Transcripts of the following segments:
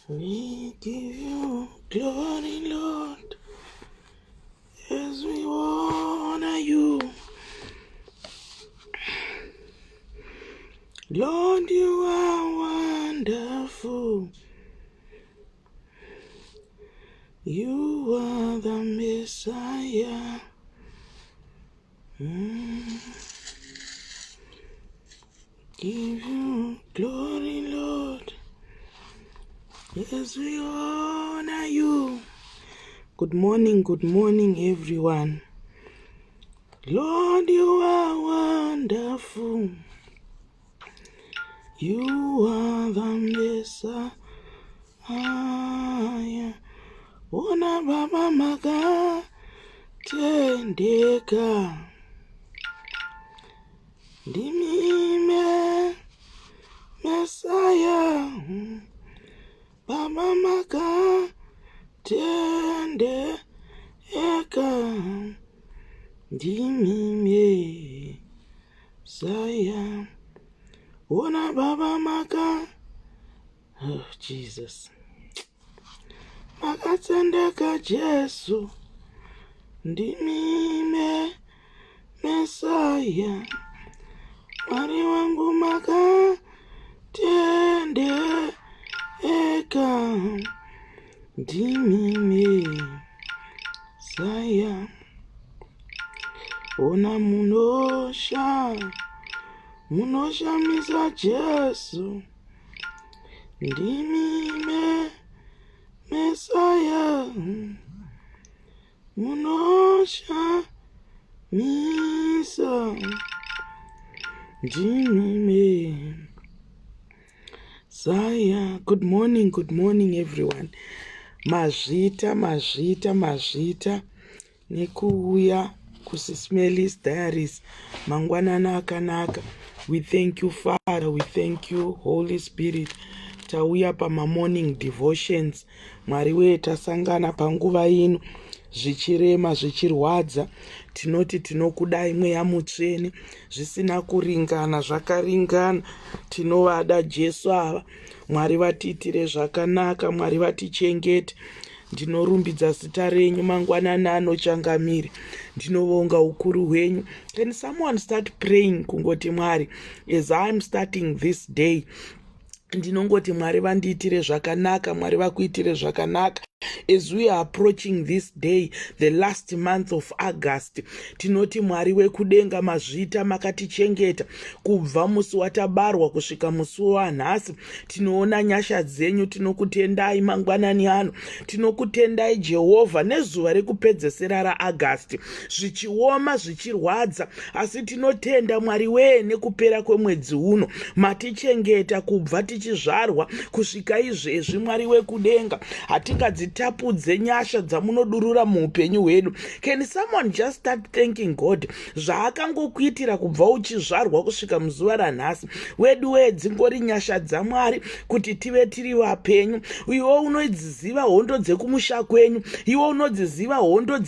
We give you glory, Lord, as we honor you. Lord, you are wonderful. You are the Messiah. Give you glory, Lord, as we honor you. Good morning, everyone. Lord, you are wonderful. You are the Messiah. Ona baba maka tendeka. Ndimi Messiah. Baba maka tendeka. Ndimi Messiah. Ona baba maka. Oh, Jesus. Makatendeka Jesu. Ndimi Messiah. Mwari wangu makatendeka. Ndimi Messiah. Ona munosha misa Jesu. Ndimi Messiah. Munosha misa. Ndimi Messiah. Good morning, everyone. Mazvita nekuuya kuSIS MELLY's diaries mangwanana akanaka. We thank you, Father. We thank you, Holy Spirit. Tauya pama morning devotions. Mwari wetu tasangana panguva ino zvichirema zvichirwadza. Tinoti tinokudai mweya mutsvene, zvisina kuringana zvakaringana. Tinovada Jesu ava. Mwari vatiitire zvakanaka, Mwari vatichengete. Ndinorumbidza zita renyu mangwanana anochangamire. Ndinovonga ukuru hwenyu. Can someone start praying kungoti Mwari, as I'm starting this day, ndinongoti Mwari vandiitire zvakanaka, Mwari vakuitire zvakanaka. As we are approaching this day, the last month of August, tinoti Mwari wekudenga mazvita makatichengeta kubva musi watabarwa kusvika musi wanhasi. Tinoona nyasha dzenyu, tinokutendai mangwanani ano. Tinokutendai Jehovha nezuva rekupedzesera raAugust, zvichioma zvichirwadza, asi tinotenda Mwari wee nekupera kwemwedzi uno matichengeta kubva tichizvarwa kusvika izvezvi. Mwari wekudenga, hatingadzitapudze nyasha dzamunodurura muupenyu hwedu. Can someone just start thanking God zvaakangokuitira kubva uchizvarwa kusvika muzuva ranhasi? Wedu dzingori nyasha dzaMwari kuti tive tiri vapenyu. Iwe unodziziva hondo dzekumusha kwenyu, iwe unodziziva hondo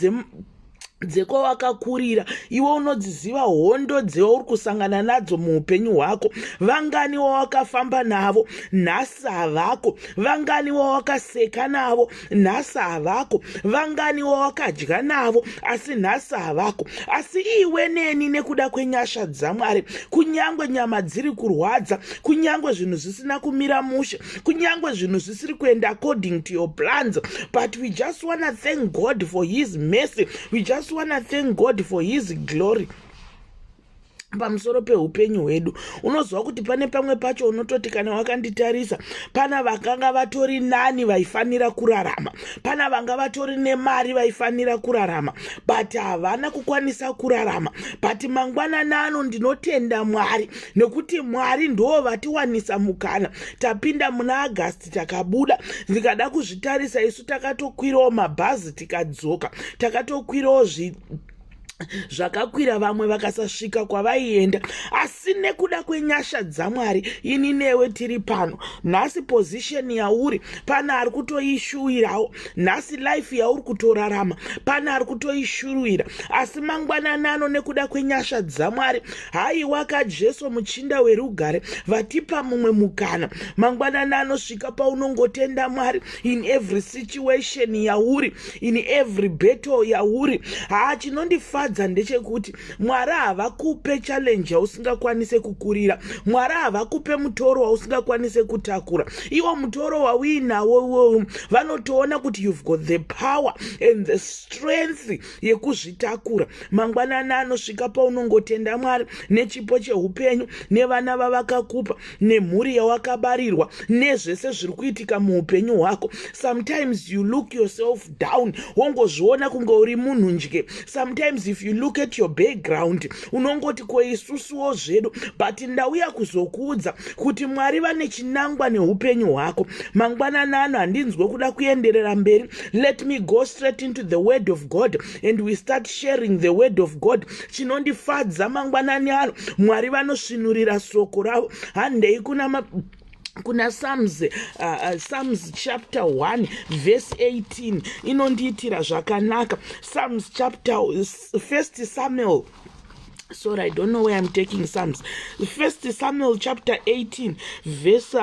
dzekowakakurira, iwe unodziziva hondo dzeuri kusangana nadzo muupenyu hwako. Vangani wawakafamba navo, nhasi havako. Vangani wawakaseka navo, nhasi havako. Vangani wawakadya navo, asi nhasi havako. Asi iwe neni nekuda kwenyasha dzaMwari, kunyangwe nyama dziri kurwadza, kunyangwe zvinhu zvisina kumira mushe, kunyangwe zvinhu zvisiri kuenda according to your plans, but we just want to thank God for his mercy. We just want to thank God for his glory. Pamusoro peupenyu hwedu, unozwa kuti pane pamwe pacho unototi kana wakanditarisa, pana vakanga vatori nani vaifanira kurarama, pana vanga vatori nemari vaifanira kurarama, but havana kukwanisa kurarama. But mangwanana ano ndinotenda Mwari, nekuti Mwari ndo vatiwanisa mukana. Tapinda muna August takabuda, ndikada kuzvitarisa isu takatokwirawo mabhazi tikadzoka, takatokwirawo zvakakwira vamwe vakasasvika kwavaienda, asi nekuda kwenyasha dzaMwari ini newe tiri pano. Nhasi position yauri pana ari kutoishuwirawo, nhasi life yauri kutorarama pana ari kutoishuruwira, asi mangwananano nekuda kwenyasha dzaMwari, haiwa kaJesu muchinda werugare vatipa mumwe mukana. Mangwananano svika paunongotenda Mwari in every situation yauri, in every battle yauri. Chinondifadza ndechekuti Mwari havakupe challenge yausingakwanise kukurira, Mwari havakupe mutoro wausingakwanise kutakura. Iwo mutoro wauinawo iwowo vanotoona kuti you've got the power and the strength yekuzvitakura. Mangwanana anosvika paunongotenda Mwari nechipo cheupenyu, nevana vavakakupa, nemhuri yawakabarirwa, nezvese zviri kuitika muupenyu hwako. Sometimes you look yourself down, wongozviona kunge uri munhu njye. Sometimes if you look at your background, unongoti koisusuwo zvedu, but ndauya kuzokuudza kuti Mwari vane chinangwa neupenyu hwako. Mangwanana ano handinzwe kuda kuenderera mberi. Let me go straight into the word of God and we start sharing the word of God. Chinondifadza mangwanani ano Mwari vanosvinurira soko ravo. Handei kuna Psalms chapter 1 verse 18 inondiitira zvakanaka. Psalms chapter 1 Samuel, sorry, I don't know where I'm taking Psalms. 1 Samuel chapter 18 verse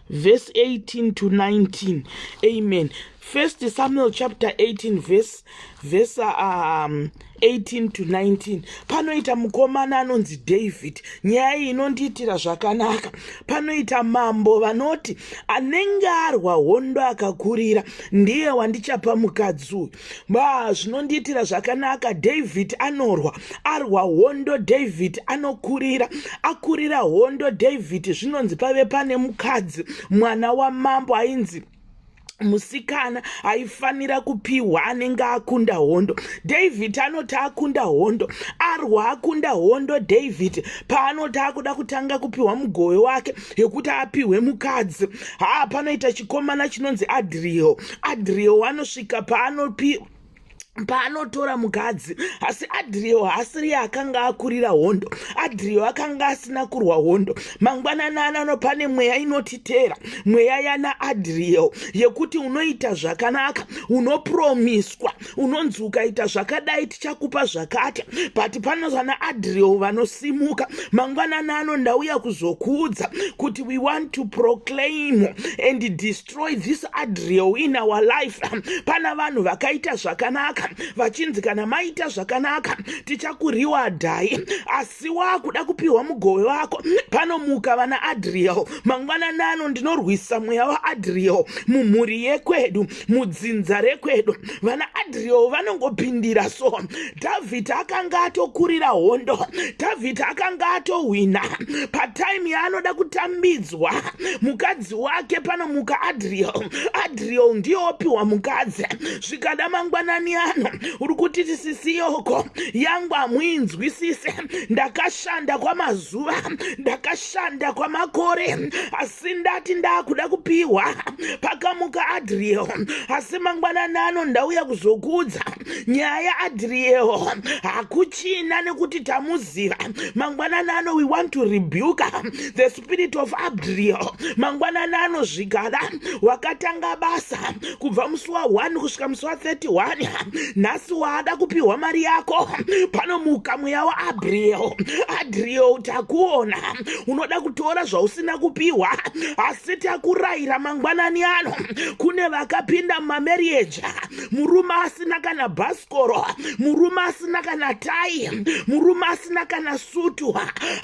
verse 18 to 19. Amen. 1 Samuel chapter 18 verse 18 to 19. Panoita mukomana anonzi David. Nyaya inondiitira zvakanaka. Panoita mambo vanoti anenge arwa hondo akakurira ndiye wandichapa mukadzi uyu. Zvinondiitira zvakanaka. David anorwa, arwa hondo David anokurira, akurira hondo David. Zvinonzi pave pane mukadzi mwana wamambo ainzi musikana aifanira kupiwa anenge akunda hondo. David anoti akunda hondo, arwa akunda hondo David, paanoti akuda kutanga kupiwa mugove wake yekuti apiwe mukadzi. Panoita chikomana chinonzi Adriel anosvika paanotora mukadzi, asi Adriel haasiri akanga akurira hondo, Adriel akanga asina kurwa hondo. Mangwananano pane mweya inotitera, mweya yana Adriel yekuti unoita zvakanaka, unopromiswa, unonzi ukaita zvakadai tichakupa zvakati, but panozana Adriel vanosimuka. Mangwananano ndauya kuzokuudza kuti we want to proclaim and destroy this Adriel in our life. Pana vanhu vakaita zvakanaka vachinzi kana maita zvakanaka tichakuriwadhai, asi wakuda kupiwa mugove wako panomuka vana Adriel. Mangwananano ndinorwisa mweya waAdriel mumhuri yekwedu, mudzinza rekwedu. Vana Adriel vanongopindira so. David akanga atokurira hondo, David akanga atohwina. Patime yaanoda kutambidzwa mukadzi wake panomuka Adriel ndiyo opiwa mukadzi. Zvikada mangwanani ano uri kuti tisisiyoko yangu hamuinzwisise, ndakashanda kwamazuva, ndakashanda kwamakore, asi ndati ndakuda kupiwa pakamuka Adriel. Asi mangwananano ndauya kuzokuudza nyaya Adriel hakuchina nekuti tamuziva. Mangwananano we want to rebuke the spirit of Adriel. Mangwananano zvigada wakatanga basa kubva musi wa1 kusvika musi wa31, nhasi waada kupiwa mari yako, panomuka mweya waAdriel takuona unoda kutora zvausina kupiwa, asi takurayira mangwanani ano kune vakapinda mumarriage, murume asina kana bhasikoro, murume asina kana tai, murume asina kana sutu,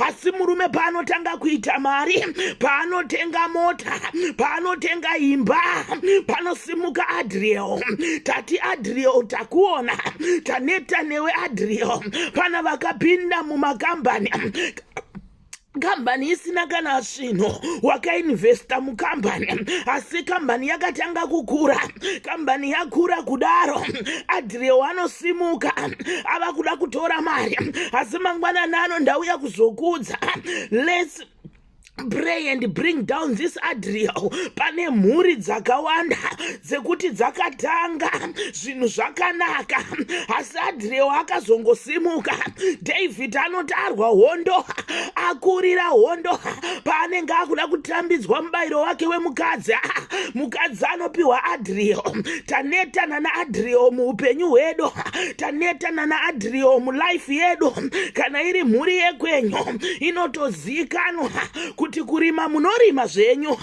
asi murume paanotanga kuita mari, paanotenga mota, paanotenga imba, panosimuka Adriel. Tati Adriel takuona, taneta newe Adriel. Pana vakapinda mumakambani, kambani isina kana zvino, wakainvesta mukambani, asi kambani yakatanga kukura, kambani yakura kudaro, Adriel anosimuka ava kuda kutora mari. Asi mangwananano ndauya kuzokuudza, pray and bring down this Adriel. Pane mhuri dzakawanda dzekuti dzakatanga zvinhu zvakanaka asi Adriel akazongosimuka. David anotarwa hondo, akurira hondo paanenge akuda kutambidzwa mubayiro wake wemukadzi. Mukadzi anopiwa Adriel. Tanetana naAdriel muupenyu hwedu, tanetana naAdriel mulife yedu. Kana iri mhuri yekwenyu inotozikanwa kuti kurima munorima zvenyu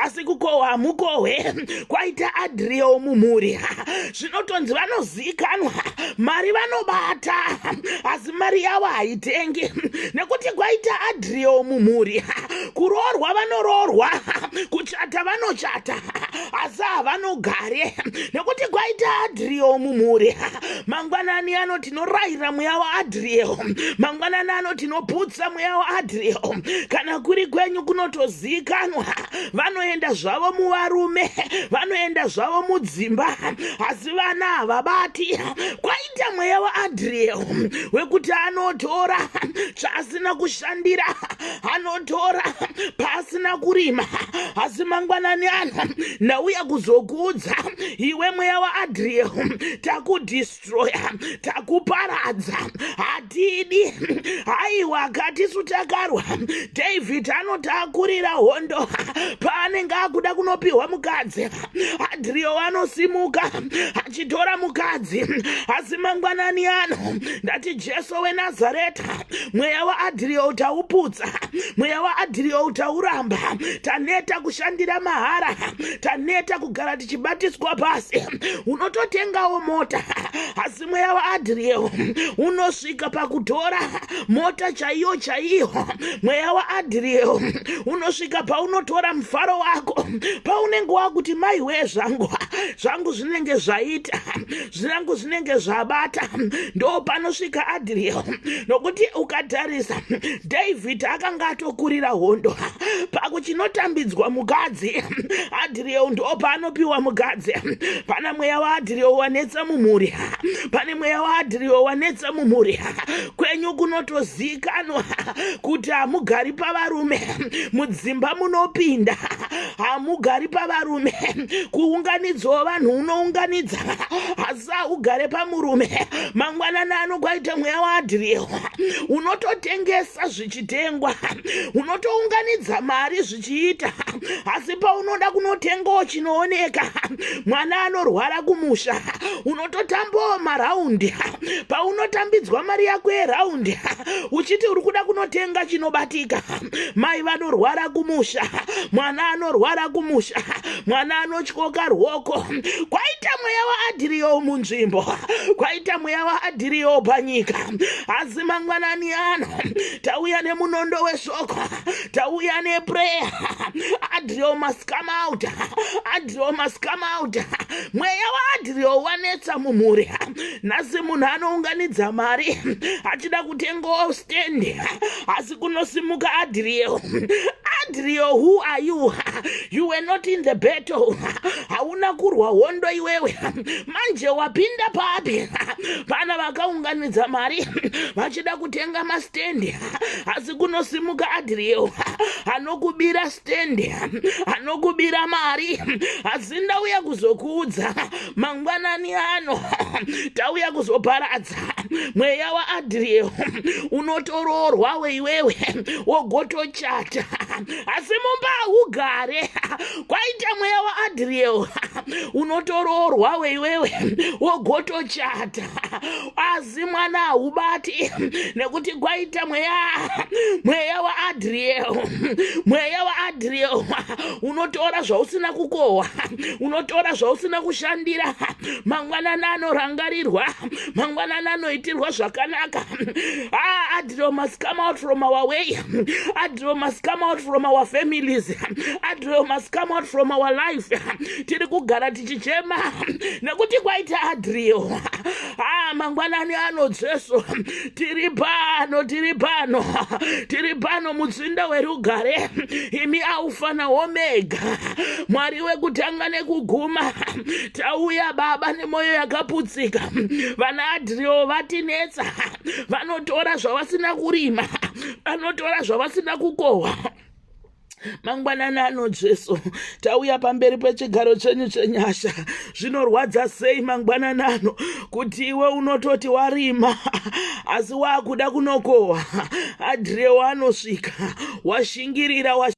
asi kukohwa hamukohwe. Kwaita Adriel mumhuri zvinotonzi vanozikanwa, mari vanobata asi mari yavo haitengi. Nekuti kwaita Adriel mumhuri, kuroorwa vanororwa, kuchata vanochata asi havanogare. Nekuti kwaita Adriel mumhuri, mangwanani ano tinorayira mweya waAdriel, mangwanani ano tinoputsa mweya waAdriel. Kana kuri kwenyu kunotozikanwa, vanoenda zvavo muvarume, vanoenda zvavo mudzimba asi vana havabati. Kwaita mweya waAdriel wekuti anotora zvaasina kushandira, anotora paasina kurima asi mangwanani ano ndauya kuzokuudza iwe mweya waAdriel, takudestroya, takuparadza, hatidi. Haiwa katisu takarwa. David anotakurira hondo paanenge akuda kunopiwa mukadzi. Adriel anosimuka achitora mukadzi asi mangwanani ano ndati Jesu weNazareta, mweya waAdriel tauputsa, mweya waAdriel tauramba. Taneta kushandira mahara, taneta kugara tichibatiswa pasi. Unototengawo mota asi mweya waAdriel unosvika pakutora mota chaiyo chaiyo. Mweya waAdriel unosvika paunotora mufaro wako, paunenge wakuti maiwe zvangu zvinenge zvaita, zvangu zvinenge zvabata. Ndo panosvika Adriel. Nokuti ukatarisa David akanga atokurira hondo, pakuchinotambidzwa mukadzi Adriel ndo paanopiwa mukadzi. Pana mweya waAdriel wanetsa mumhuri, pane mweya waAdriel wanetsa mumhuri. Kwenyu kunotozikanwa kuti hamugari pavarume, mudzimba munopinda hamugari pavarume. Kuunganidzawo vanhu unounganidza asi haugare pamurume. Mangwanani ano kwaita mweya waAdriel unototengesa zvichitengwa, unotounganidza mari zvichiita asi paunoda kunotengawo chinooneka. Mwana anorwara kumusha, unototambawo maraundi. Paunotambidzwa mari yako yeraundi uchiti uri kuda kunotenga chinobatika. Mai vanorwara kumusha, mwana anorwara kumusha, mwana anotyoka ruoko. Kwaita mweya waAdriel munzvimbo, kwaita mweya waAdriel panyika. Asi mangwanani ano tauya nemunondo weshoko, tauya neprayer. Adriel must come out, Adriel must come out. Mweya waAdriel wanetsa mumhuri. Nhasi munhu anounganidza mari achida kutengawo stand asi kunosimuka Adriel. Adriel, who are you? You were not in the battle. Hauna kurwa hondo iwewe. Manje wapinda papi? Pana vakaunganidza mari vachida kutenga mastendi asi kunosimuka Adriel anokubira stendi, anokubira mari. Asi ndauya kuzokuudza mangwanani ano tauya kuzoparadza mweya waAdriel unotororwa weiwewe wogotochata asi mumba ugare. Kwaita mweya waAdriel unotororwa weiwewe wogotochata asi mwana haubati. Nekuti kwaita mweya waAdriel, mweya waAdriel unotora zvausina kukohwa, unotora zvausina kushandira. Mangwanani anorangarirwa, mangwanani anoitirwa zvakanaka. Adriel must come out from our way. Adriel must come out from our families. Adriel must come out from our life. Tiri kugara tichichema nekuti kwaita Adriel. Mangwanani ano Jesu, tiri pano mutsinda werugare. Imi Alpha na Omega, Mwari wekutanga nekuguma. Tauya Baba nemoyo yakaputsika. Vana Adriel vatinetsa, vanotora zvavasina kurima, vanotora zvavasina kukohwa. mangwananano Jesu tauya pamberi pechigaro chenyu chenyasha. Zvinorwadza sei mangwananano kuti iwe unototi warima asi wakuda kunokohwa. Adhirewo anosvika washingirira